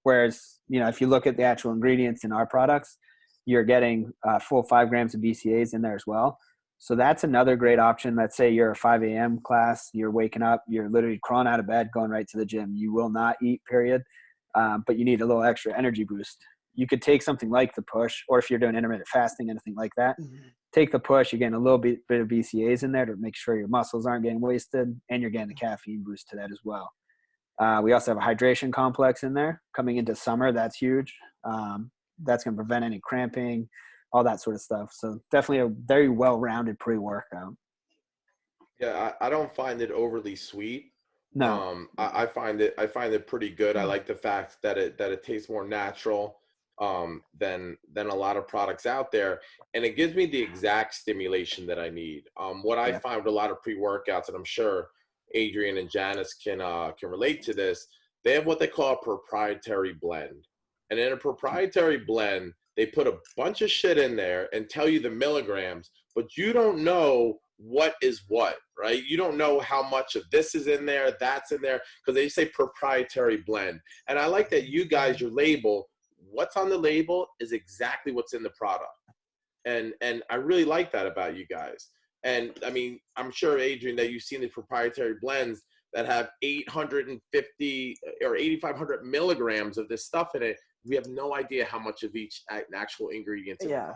Whereas, if you look at the actual ingredients in our products, you're getting full 5 grams of BCAAs in there as well. So that's another great option. Let's say you're a 5 a.m. class, you're waking up, you're literally crawling out of bed, going right to the gym. You will not eat, period. But you need a little extra energy boost. You could take something like the push, or if you're doing intermittent fasting, anything like that, take the push, you're getting a little bit of BCAAs in there to make sure your muscles aren't getting wasted, and you're getting the caffeine boost to that as well. We also have a hydration complex in there. Coming into summer, that's huge. That's going to prevent any cramping, all that sort of stuff. So definitely a very well-rounded pre-workout. Yeah, I don't find it overly sweet. No. I find it pretty good. I like the fact that it tastes more natural than a lot of products out there, and it gives me the exact stimulation that I need. What I find with a lot of pre-workouts, and I'm sure Adrian and Janice can relate to this, they have what they call a proprietary blend. And in a proprietary blend, they put a bunch of shit in there and tell you the milligrams, but you don't know what is what, right? You don't know how much of this is in there, that's in there, because they say proprietary blend. And I like that you guys, your label, what's on the label is exactly what's in the product. And I really like that about you guys. And I mean, I'm sure, Adrian, that you've seen the proprietary blends that have 850 or 8,500 milligrams of this stuff in it. We have no idea how much of each actual ingredients. Yeah.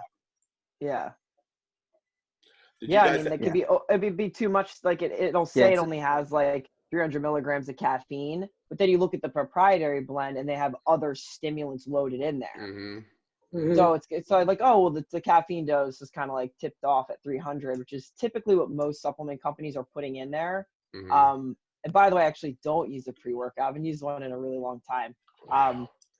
Did Yeah, I mean, that could be, it'd be too much. Like it'll say it only has like 300 milligrams of caffeine, but then you look at the proprietary blend and they have other stimulants loaded in there. Mm-hmm. So it's like, oh, well, the caffeine dose is kind of like tipped off at 300, which is typically what most supplement companies are putting in there. Mm-hmm. And by the way, I actually don't use a pre-workout. I haven't used one in a really long time.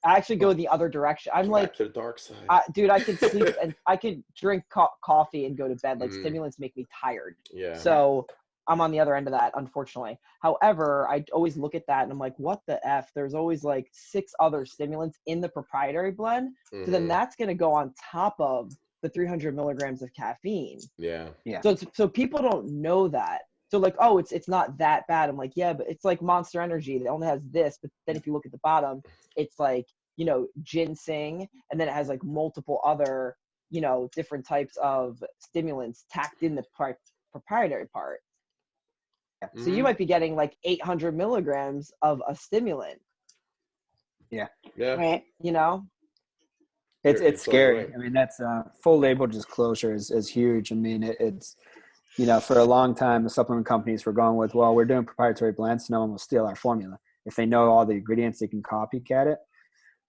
I actually go the other direction. I'm like, to the dark side. Dude, I could sleep and I could drink coffee and go to bed. Like stimulants make me tired. Yeah. So I'm on the other end of that, unfortunately. However, I always look at that and I'm like, what the F? There's always like 6 other stimulants in the proprietary blend. Mm-hmm. So then that's going to go on top of the 300 milligrams of caffeine. Yeah. So people don't know that. So like, oh, it's not that bad. I'm like, yeah, but it's like Monster Energy. It only has this. But then if you look at the bottom, it's like, ginseng. And then it has like multiple other, different types of stimulants tacked in the proprietary part. Mm-hmm. So you might be getting like 800 milligrams of a stimulant. Yeah. Right. It's scary. Right. I mean, that's full label disclosure is huge. I mean, it's for a long time, the supplement companies were going with, well, we're doing proprietary blends. No one will steal our formula. If they know all the ingredients, they can copycat it,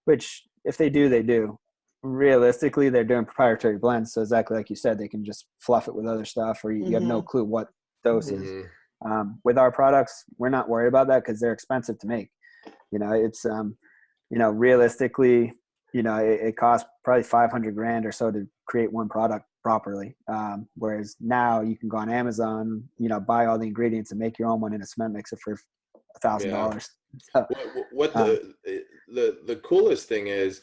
which if they do, they do. Realistically, they're doing proprietary blends. So exactly like you said, they can just fluff it with other stuff, or you have no clue what dose is. With our products, we're not worried about that because they're expensive to make. It's, realistically, it costs probably $500,000 or so to create one product properly. Whereas now you can go on Amazon, buy all the ingredients and make your own one in a cement mixer for $1,000. So, what the coolest thing is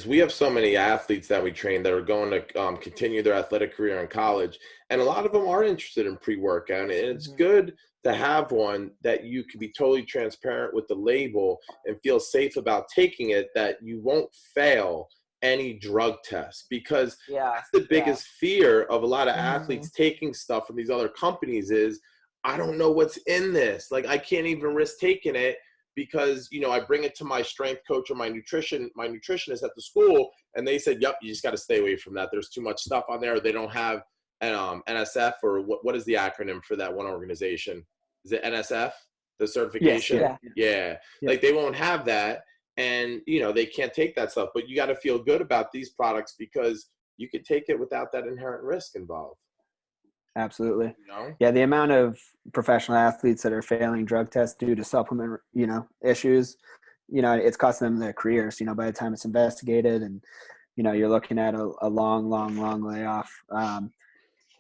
we have so many athletes that we train that are going to continue their athletic career in college, and a lot of them are interested in pre-workout, and it's good to have one that you can be totally transparent with the label and feel safe about taking it, that you won't fail any drug test, because that's the biggest fear of a lot of athletes taking stuff from these other companies is, I don't know what's in this. Like, I can't even risk taking it because, I bring it to my strength coach or my nutritionist at the school, and they said, yep, you just got to stay away from that. There's too much stuff on there. They don't have NSF, or what is the acronym for that one organization? Is it NSF, the certification? Yes, yeah. Like, they won't have that, and they can't take that stuff. But you got to feel good about these products because you could take it without that inherent risk involved. Absolutely. Yeah, the amount of professional athletes that are failing drug tests due to supplement, issues, it's costing them their careers, by the time it's investigated, and, you're looking at a long layoff.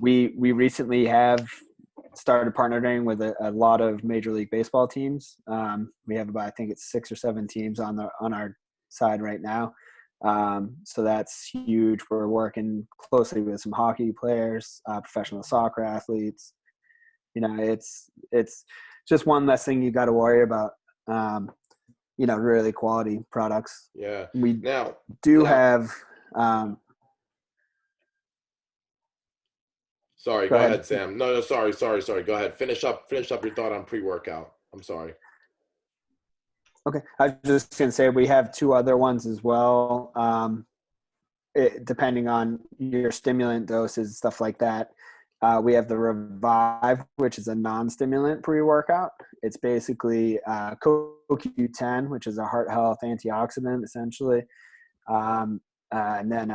We recently have started partnering with a lot of Major League Baseball teams. We have about, I think it's 6 or 7 teams on our side right now. So that's huge. We're working closely with some hockey players, professional soccer athletes. It's just one less thing you got to worry about. Really quality products. Yeah. We Now do have. Sorry, Go go ahead. ahead, Sam. No, sorry. Go ahead. Finish up your thought on pre-workout. I'm sorry. Okay. I was just going to say we have two other ones as well. Depending on your stimulant doses, stuff like that. We have the Revive, which is a non-stimulant pre-workout. It's basically CoQ10, which is a heart health antioxidant, essentially. And then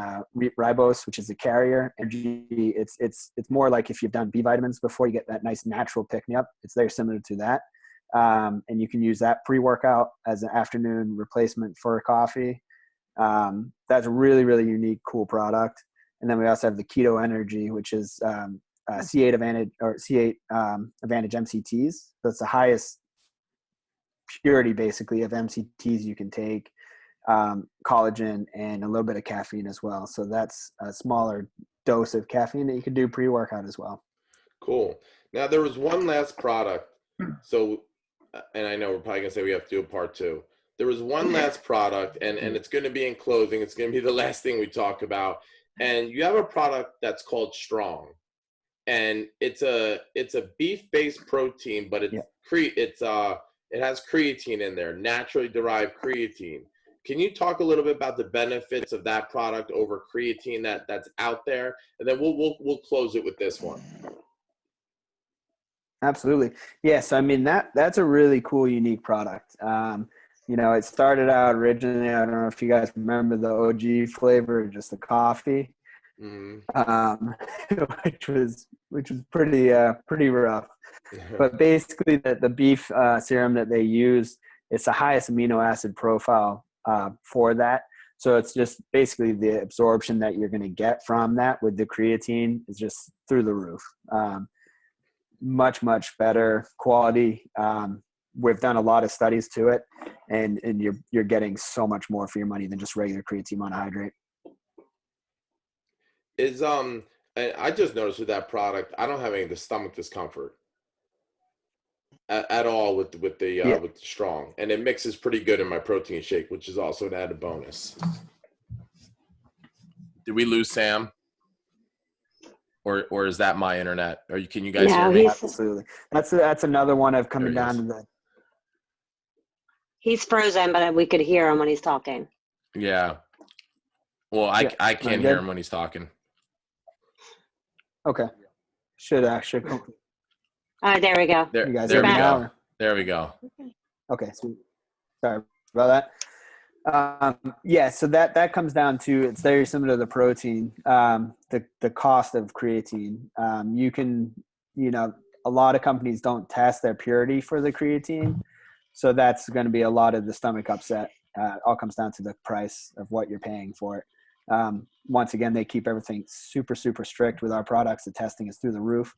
ribose, which is a carrier energy. It's more like if you've done B vitamins before, you get that nice natural pick-me-up. It's very similar to that. And you can use that pre-workout as an afternoon replacement for coffee. That's a really, really unique, cool product. And then we also have the Keto Energy, which is C8 Advantage Advantage MCTs. So it's the highest purity, basically, of MCTs you can take. Collagen and a little bit of caffeine as well. So that's a smaller dose of caffeine that you can do pre-workout as well. Cool. Now there was one last product. So, and I know we're probably gonna say we have to do a part two. There was one last product, and it's going to be in closing. It's going to be the last thing we talk about. And you have a product that's called Strong, and it's a beef-based protein, but it has creatine in there, naturally derived creatine. Can you talk a little bit about the benefits of that product over creatine that's out there, and then we'll close it with this one. Absolutely, yes. I mean that's a really cool, unique product. It started out originally. I don't know if you guys remember the OG flavor, just the coffee, which was pretty rough. But basically, the beef serum that they use, it's the highest amino acid profile for that. So it's just basically the absorption that you're going to get from that with the creatine is just through the roof. Much better quality. We've done a lot of studies to it, and you're getting so much more for your money than just regular creatine monohydrate. And I just noticed with that product, I don't have any of the stomach discomfort at all with the Strong, and it mixes pretty good in my protein shake, which is also an added bonus. Did we lose Sam? Or is that my internet? Can you guys hear me? Absolutely. That's another one of coming down to the. He's frozen, but we could hear him when he's talking. Yeah. Well, I can't hear him when he's talking. Okay. Should actually. All right, there we go. You guys there we now, go. or? There we go. Okay. Sweet. Sorry about that. So that comes down to, it's very similar to the protein, the cost of creatine. You can, a lot of companies don't test their purity for the creatine. So that's going to be a lot of the stomach upset. All comes down to the price of what you're paying for it. Once again, they keep everything super, super strict with our products. The testing is through the roof.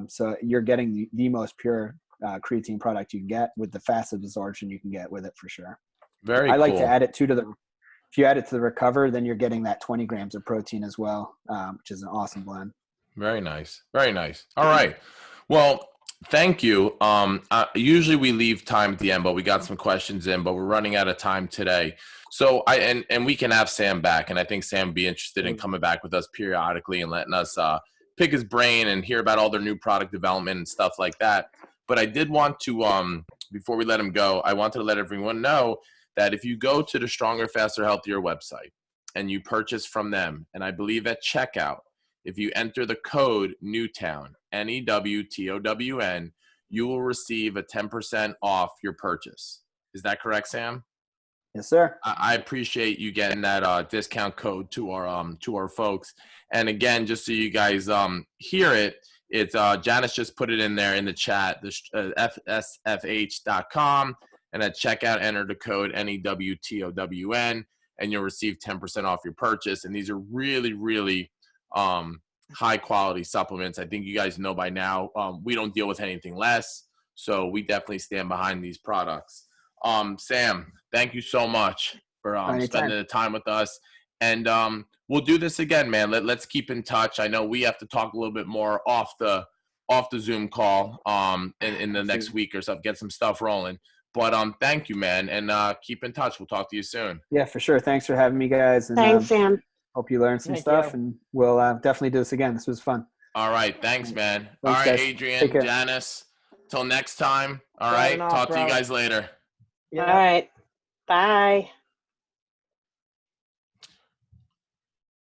So you're getting the most pure creatine product you can get with the fastest absorption you can get with it for sure. Very I cool. like to add it if you add it to the Recover, then you're getting that 20 grams of protein as well, which is an awesome blend. Very nice. Very nice. All right. Well, thank you. Usually we leave time at the end, but we got some questions in, but we're running out of time today. So and we can have Sam back, and I think Sam would be interested in coming back with us periodically and letting us pick his brain and hear about all their new product development and stuff like that. But I did want to, before we let him go, I wanted to let everyone know that if you go to the Stronger, Faster, Healthier website and you purchase from them, and I believe at checkout, if you enter the code Newtown, NEWTOWN, you will receive a 10% off your purchase. Is that correct, Sam? Yes, sir. I appreciate you getting that discount code to our folks. And again, just so you guys hear it, it's Janice just put it in there in the chat, fsfh.com, and at checkout enter the code NEWTOWN, and you'll receive 10% off your purchase. And these are really, really high quality supplements. I think you guys know by now, we don't deal with anything less, so we definitely stand behind these products. Sam, thank you so much. for Anytime. spending the time with us. And we'll do this again, man. Let's keep in touch. I know we have to talk a little bit more off the Zoom call in the next week or so, get some stuff rolling. But thank you, man, and keep in touch. We'll talk to you soon. Yeah, for sure. Thanks for having me, guys. And Thanks, Sam. hope you learned some Thank stuff, you. and we'll definitely do this again. This was fun. All right, thanks, man. Thanks, All right, guys. Adrian, Take care. Janice. Till next time. All Signing right, off, talk to you bro. guys later. Yeah. All right. Bye.